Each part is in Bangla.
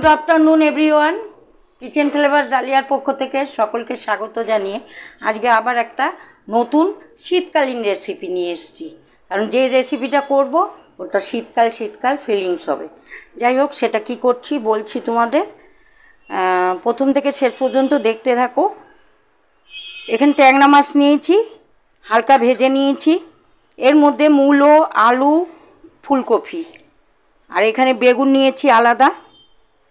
Good afternoon everyone. Kitchen flavour ডালিয়ার পক্ষ থেকে সকলকে স্বাগত জানিয়ে আজকে আবার একটা নতুন শীতকালীন রেসিপি নিয়ে এসেছি। কারণ যে রেসিপিটা করব ওটা শীতকাল ফিলিংস হবে। যাই হোক, সেটা কি করছি বলছি তোমাদের, প্রথম থেকে শেষ পর্যন্ত দেখতে থাকো। এখানে ট্যাংরা মাছ নিয়েছি, হালকা ভেজে নিয়েছি। এর মধ্যে মূলো, আলু, ফুলকপি আর এখানে বেগুন নিয়েছি আলাদা।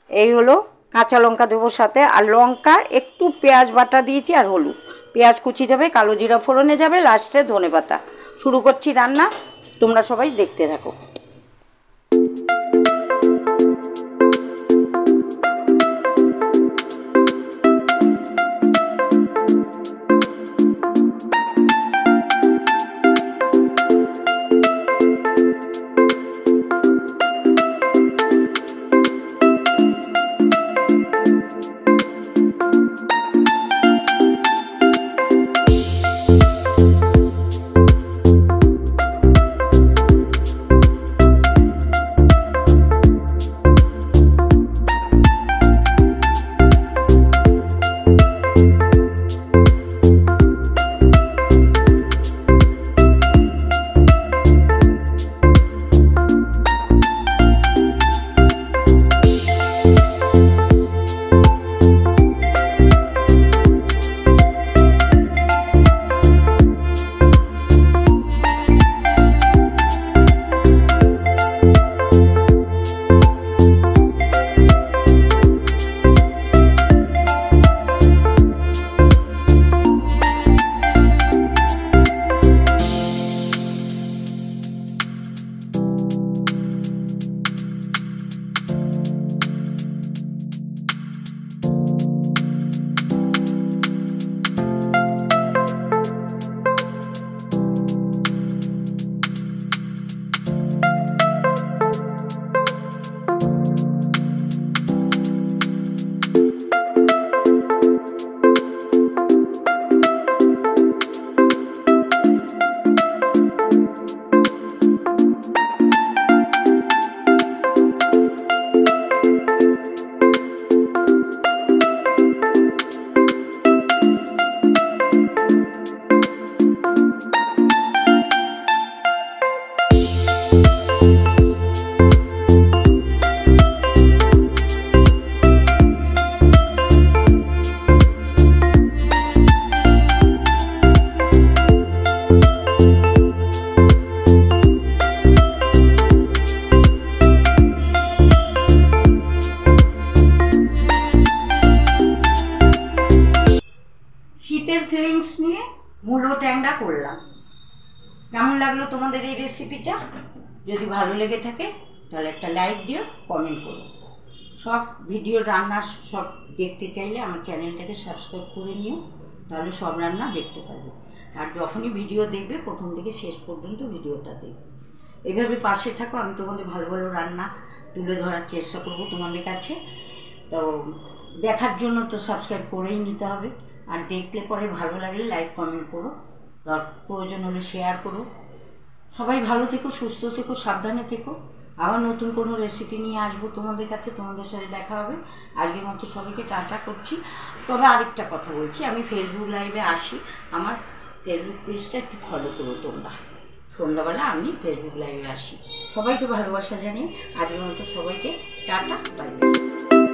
এই হলো, কাঁচা লঙ্কা দেবো সাথে, আর লঙ্কা একটু পেঁয়াজ বাটা দিয়েছি আর হলুদ। পেঁয়াজ কুচি যাবে, কালো জিরা ফোড়নে যাবে, লাস্টে ধনেপাতা। শুরু করছি রান্না, তোমরা সবাই দেখতে থাকো। শীতের ফিলিংস নিয়ে মূলো ট্যাংরা করলাম। কেমন লাগলো তোমাদের এই রেসিপিটা? যদি ভালো লেগে থাকে তাহলে একটা লাইক দিও, কমেন্ট করো। সব ভিডিও রান্নার সব দেখতে চাইলে আমার চ্যানেলটাকে সাবস্ক্রাইব করে নিও, তাহলে সব রান্না দেখতে পারবে। আর যখনই ভিডিও দেখবে প্রথম থেকে শেষ পর্যন্ত ভিডিওটা দেখবে। এভাবে পাশে থাকো, আমি তোমাদের ভালো ভালো রান্না তুলে ধরার চেষ্টা করবো তোমাদের কাছে। তো দেখার জন্য তো সাবস্ক্রাইব করেই নিতে হবে, আর দেখলে পরে ভালো লাগলে লাইক কমেন্ট করো, প্রয়োজন হলে শেয়ার করো। সবাই ভালো থেকো, সুস্থ থেকো, সাবধানে থেকো। আবার নতুন কোনো রেসিপি নিয়ে আসবো তোমাদের কাছে, তোমাদের সাথে দেখা হবে। আজকের মতো সবাইকে টাটা করছি। তবে আরেকটা কথা বলছি, আমি ফেসবুক লাইভে আসি, আমার ফেসবুক পেজটা একটু ফলো করো তোমরা। সন্ধ্যাবেলা আমি ফেসবুক লাইভে আসি। সবাইকে ভালোবাসা জানিয়ে আজকের মতো সবাইকে টাটা, বাই বাই।